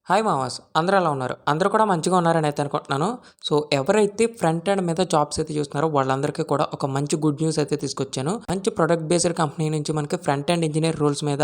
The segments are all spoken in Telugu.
హాయ్ మామాస్! అందరూ ఎలా ఉన్నారు? అందరూ కూడా మంచిగా ఉన్నారని అయితే అనుకుంటున్నాను. సో, ఎవరైతే ఫ్రంట్ ఎండ్ మీద జాబ్స్ అయితే చూస్తున్నారో వాళ్ళందరికీ కూడా ఒక మంచి గుడ్ న్యూస్ అయితే తీసుకొచ్చాను. మంచి ప్రొడక్ట్ బేస్డ్ కంపెనీ నుంచి మనకి ఫ్రంట్ ఎండ్ ఇంజినీర్ రోల్స్ మీద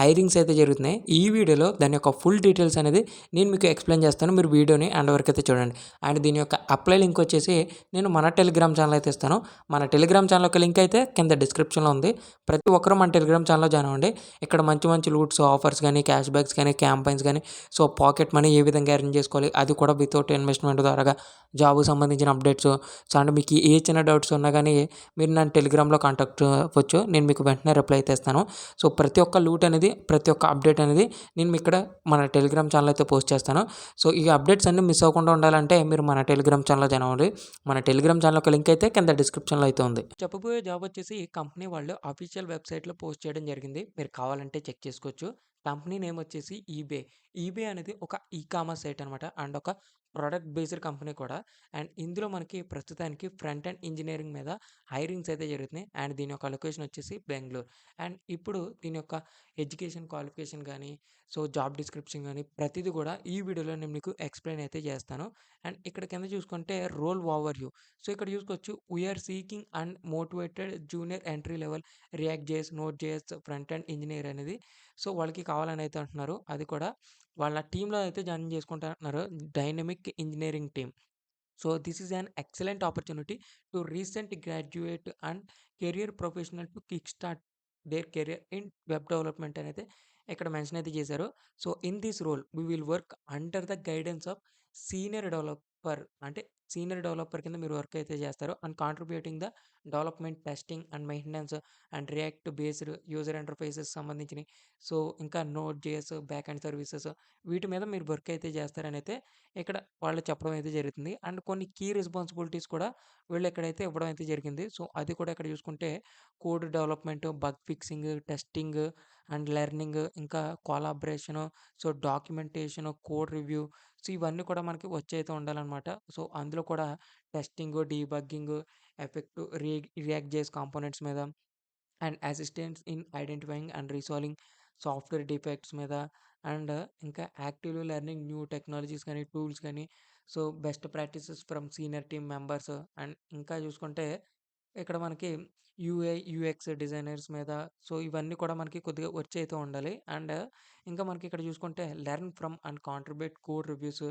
హైరింగ్స్ అయితే జరుగుతున్నాయి. ఈ వీడియోలో దాని యొక్క ఫుల్ డీటెయిల్స్ అనేది నేను మీకు ఎక్స్‌ప్లెయిన్ చేస్తాను. మీరు వీడియోని ఎండ్ వరకు అయితే చూడండి. అండ్ దీని యొక్క అప్లై లింక్ వచ్చేసి నేను మన టెలిగ్రామ్ ఛానల్ అయితే ఇస్తాను. మన టెలిగ్రామ్ ఛానల్ యొక్క లింక్ అయితే కింద డిస్క్రిప్షన్‌లో ఉంది. ప్రతి ఒక్కరు మన టెలిగ్రామ్ ఛానల్‌లో జాయిన్ అవ్వండి. ఇక్కడ మంచి మంచి లూట్స్, ఆఫర్స్ గాని, క్యాష్ బ్యాక్స్ గాని, క్యాంపెయిన్స్ గాని సో, పాకెట్ మనీ ఏ విధంగా ఎర్న్ చేసుకోవాలి, అది కూడా వితౌట్ ఇన్వెస్ట్‌మెంట్ ద్వారాగా జాబ్‌కి సంబంధించిన అప్డేట్స్. సో, అండ్ మీకు ఏ చిన్న డౌట్స్ ఉన్నా గానీ మీరు నన్ను టెలిగ్రామ్‌లో కాంటాక్ట్ అవ్వచ్చు. నేను మీకు వెంటనే రిప్లై అయితే ఇస్తాను. సో, ప్రతి ఒక్క లూట్ అనేది, ప్రతి ఒక్క అప్డేట్ అనేది నేను ఇక్కడ మన టెలిగ్రామ్ ఛానల్ అయితే పోస్ట్ చేస్తాను. సో, ఈ అప్డేట్స్ అన్నీ మిస్ అవ్వకుండా ఉండాలంటే మీరు మన టెలిగ్రామ్ ఛానల్‌లో జాయిన్ అవ్వండి. మన టెలిగ్రామ్ ఛానల్ యొక్క లింక్ అయితే కింద డిస్క్రిప్షన్‌లో అయితే ఉంది. చెప్పబోయే జాబ్ వచ్చేసి కంపెనీ వాళ్ళు అఫీషియల్ వెబ్‌సైట్‌లో పోస్ట్ చేయడం జరిగింది. మీరు కావాలంటే చెక్ చేసుకోవచ్చు. కంపెనీ నేమ్ వచ్చేసి ఈబే. ఈబే అనేది ఒక కామర్స్ సైట్ అనమాట. అండ్ ఒక ప్రొడక్ట్ బేస్డ్ కంపెనీ కూడా. అండ్ ఇందులో మనకి ప్రస్తుతానికి ఫ్రంట్ ఎండ్ ఇంజినీరింగ్ మీద హైరింగ్స్ అయితే జరుగుతున్నాయి. అండ్ దీని యొక్క లొకేషన్ వచ్చేసి బెంగుళూరు. అండ్ ఇప్పుడు దీని యొక్క ఎడ్యుకేషన్ క్వాలిఫికేషన్ గానీ, సో జాబ్ డిస్క్రిప్షన్ గానీ ప్రతిదీ కూడా ఈ వీడియోలో నేను మీకు ఎక్స్‌ప్లెయిన్ అయితే చేస్తాను. అండ్ ఇక్కడ కింద చూసుకుంటే రోల్ ఓవర్‌వ్యూ. సో ఇక్కడ చూసుకోవచ్చు we are seeking and motivated junior entry level react JS, node JS front end engineer అనేది సో వాళ్ళకి కావాలని అయితే అంటున్నారు. అది కూడా వాళ్ళ టీమ్‌లో అయితే జాయిన్ చేసుకుంటా అంటున్నారు. Dynamic engineering team. So, this is an excellent opportunity to recent graduate and career professional to kick start their career in web development అనైతే ఇక్కడ మెన్షన్ అయితే చేశారు. So, in this role we will work under the guidance of senior developer అంటే సీనియర్ డెవలపర్ కింద మీరు వర్క్ అయితే చేస్తారు. And contributing the development, testing and maintenance and react based user interfaces సంబంధించినయి. సో, ఇంకా Node JS, back end services వీటి మీద మీరు వర్క్ అయితే చేస్తారనైతే ఇక్కడ వాళ్ళు చెప్పడం అయితే జరుగుతుంది. అండ్ కొన్ని కీ రెస్పాన్సిబిలిటీస్ కూడా వీళ్ళు ఇక్కడైతే ఇవ్వడం అయితే జరిగింది. సో, అది కూడా ఇక్కడ చూసుకుంటే code development, bug fixing, testing and learning ఇంకా collaboration, so, documentation, code review so, ఇవన్నీ కూడా మనకి వచ్చి అయితే ఉండాలనమాట. సో, అందులో కూడా testing, debugging, effective React JS components మీద and assistants in identifying and resolving software defects మీద అండ్ ఇంకా యాక్టివ్‌లీ లెర్నింగ్ న్యూ టెక్నాలజీస్ గానీ, టూల్స్ గానీ, so, best practices from senior team members and ఇంకా చూసుకుంటే ఇక్కడ మనకి యూఐ, యూఎక్స్ డిజైనర్స్ మీద సో, ఇవన్నీ కూడా మనకి కొద్దిగా వచ్చైతే ఉండాలి. అండ్ ఇంకా మనకి ఇక్కడ చూసుకుంటే learn from and contribute code reviews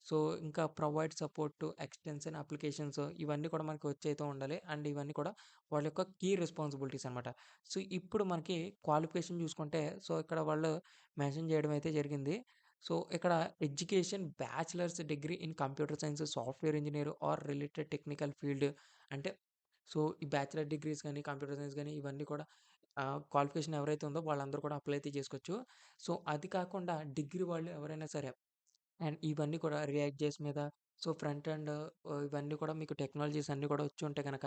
so, ఇంకా provide support to extension applications ఇవన్నీ కూడా మనకి వచ్చైతే ఉండాలి. అండ్ ఇవన్నీ కూడా వాళ్ళ యొక్క కీ రెస్పాన్సిబిలిటీస్ అనమాట. సో, ఇప్పుడు మనకి క్వాలిఫికేషన్ చూసుకుంటే సో, ఇక్కడ వాళ్ళు మెన్షన్ చేయడం అయితే జరిగింది. సో, ఇక్కడ education bachelor's degree in computer science, software engineer or related technical field అంటే సో, ఈ బ్యాచిలర్ డిగ్రీస్ గానీ, కంప్యూటర్ సైన్స్ గానీ ఇవన్నీ కూడా క్వాలిఫికేషన్ ఎవరైతే ఉందో వాళ్ళందరూ కూడా అప్లై అయితే చేసుకోవచ్చు. సో, అది కాకుండా డిగ్రీ వాళ్ళు ఎవరైనా సరే అండ్ ఇవన్నీ కూడా రియాక్ట్ జేస్ మీద సో, ఫ్రంట్ ఎండ్ ఇవన్నీ కూడా మీకు టెక్నాలజీస్ అన్నీ కూడా వచ్చుంటే గనక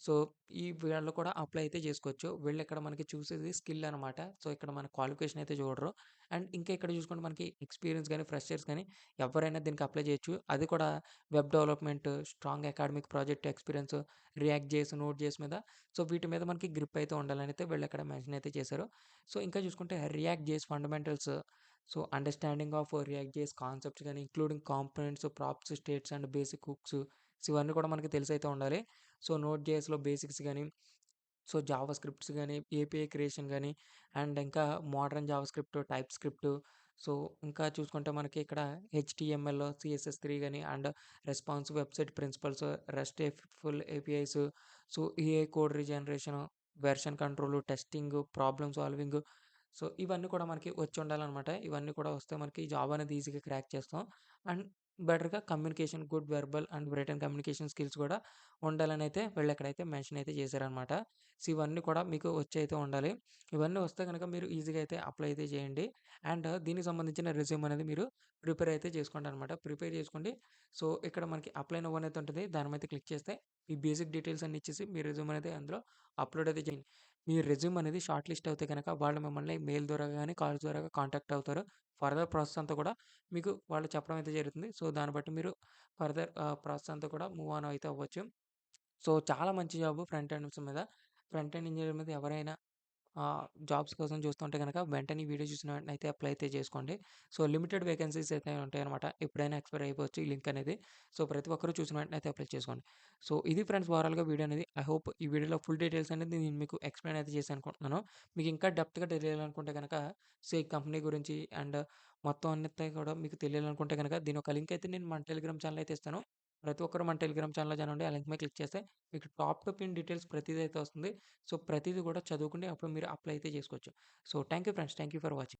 సో, ఈ వీళ్ళు కూడా అప్లై అయితే జేసుకోవచ్చు. వీళ్ళిక్కడ మనకి చూసేది స్కిల్ అనమాట. సో, ఇక్కడ మన క్వాలిఫికేషన్ అయితే చూడరు. అండ్ ఇంకా ఇక్కడ చూసుకుంటే మనకి ఎక్స్‌పీరియన్స్ గాని, ఫ్రెషర్స్ గాని ఎవరైనా దీనికి అప్లై చేయొచ్చు. అది కూడా web development, strong academic project experience, react జేస్, నోడ్ జేస్ మీద సో, వీటి మీద మనకి గ్రిప్ అయితే ఉండాలని అయితే వీళ్ళిక్కడ మెన్షన్ అయితే చేశారు. సో, ఇంకా చూసుకుంటే React JS fundamentals so, understanding of React JS concepts గాని, including components, props, states and basic hooks so, ఇవన్నీ కూడా మనకి తెలిసైతే ఉండాలి. సో, నోడ్ జేఎస్‌లో బేసిక్స్ గాని, సో, జావా స్క్రిప్ట్స్ గాని, ఏపీఐ క్రియేషన్ గాని అండ్ ఇంకా modern JavaScript, TypeScript so, ఇంకా చూసుకుంటే మనకి ఇక్కడ హెచ్‌టీఎంఎల్, సీఎస్ఎస్3 గాని and responsive website principles, RESTful APIs so, AI code regeneration, version control, testing, problem solving so, ఇవన్నీ కూడా మనకి వచ్చుండాలనమాట. ఇవన్నీ కూడా వస్తే మనకి జాబ్ అనేది ఈజీగా క్రాక్ చేస్తాం. అండ్ బెటర్‌గా communication, good verbal and written communication skills కూడా ఉండాలనైతే వీళ్ళిక్కడైతే మెన్షన్ అయితే చేశారనమాట. సో, ఇవన్నీ కూడా మీకు వచ్చైతే ఉండాలి. ఇవన్నీ వస్తే గనక మీరు ఈజీగా అయితే అప్లై అయితే చేయండి. అండ్ దీనికి సంబంధించిన రెజ్యూమ్ అనేది మీరు ప్రిపేర్ అయితే చేసుకోండనమాట. ప్రిపేర్ చేసుకోండి. సో, ఇక్కడ మనకి అప్లై నౌ అనేది ఉంటది. దాని మీద క్లిక్ చేస్తే ఈ బేసిక్ డీటెయిల్స్ అన్నీ ఇచ్చేసి మీ రెజ్యూమ్ అనేది అందులో అప్‌లోడ్ అయితే చేయండి. మీ రెజ్యూమ్ అనేది షార్ట్ లిస్ట్ అవుతే గనక వాళ్ళు మిమ్మల్ని మెయిల్ ద్వారా గాని, కాల్స్ ద్వారా కాంటాక్ట్ అవుతారు. ఫర్దర్ ప్రాసెస్ అంతా కూడా మీకు వాళ్ళు చెప్పడం అయితే జరుగుతుంది. సో, దాన్ని బట్టి మీరు ఫర్దర్ ప్రాసెస్ అంతా కూడా మూవ్ ఆన్ అయితే అవ్వచ్చు. సో, చాలా మంచి జాబ్ ఫ్రంట్ ఎండ్స్ మీద. ఫ్రంట్ ఎండ్ ఇంజినీర్ మీద ఎవరైనా జాబ్స్ కోసం చూస్తుంటే గనక వెంటనే ఈ వీడియో చూసిన వెంటనే అయితే అప్లై అయితే చేసుకోండి. సో, లిమిటెడ్ వేకెన్సీస్ అయితే ఉంటాయన్నమాట. ఎప్పుడైనా ఎక్స్‌పైర్ అయిపోవచ్చు ఈ లింక్ అనేది. సో, ప్రతి ఒక్కరు చూసిన వెంటనే అయితే అప్లై చేసుకోండి. సో, ఇది ఫ్రెండ్స్ ఓవరాల్‌గా వీడియో అనేది. ఐ హోప్ ఈ వీడియోలో ఫుల్ డీటెయిల్స్ అనేది నేను మీకు ఎక్స్‌ప్లెయిన్ అయితే చేశాను అనుకుంటున్నాను. మీకు ఇంకా డెప్త్‌గా తెలియాలనుకుంటే గనక కంపెనీ గురించి అండ్ మొత్తం అన్నిటి కూడా మీకు తెలియాలనుకుంటే గనక దీని ఒక లింక్ అయితే నేను మన టెలిగ్రామ్ ఛానెల్ అయితే ఇస్తాను. ప్రతి ఒక్కరు మన టెలిగ్రామ్ ఛానెల్‌లో జాయిన్ అవ్వండి. ఆ లింక్ మీద క్లిక్ చేస్తే మీకు టాప్ టు పిన్ డీటెయిల్స్ ప్రతీది అయితే వస్తుంది. సో, ప్రతీది కూడా చదువుకొని అప్పుడు మీరు అప్లై అయితే చేసుకోవచ్చు. So, thank you friends. Thank you for watching.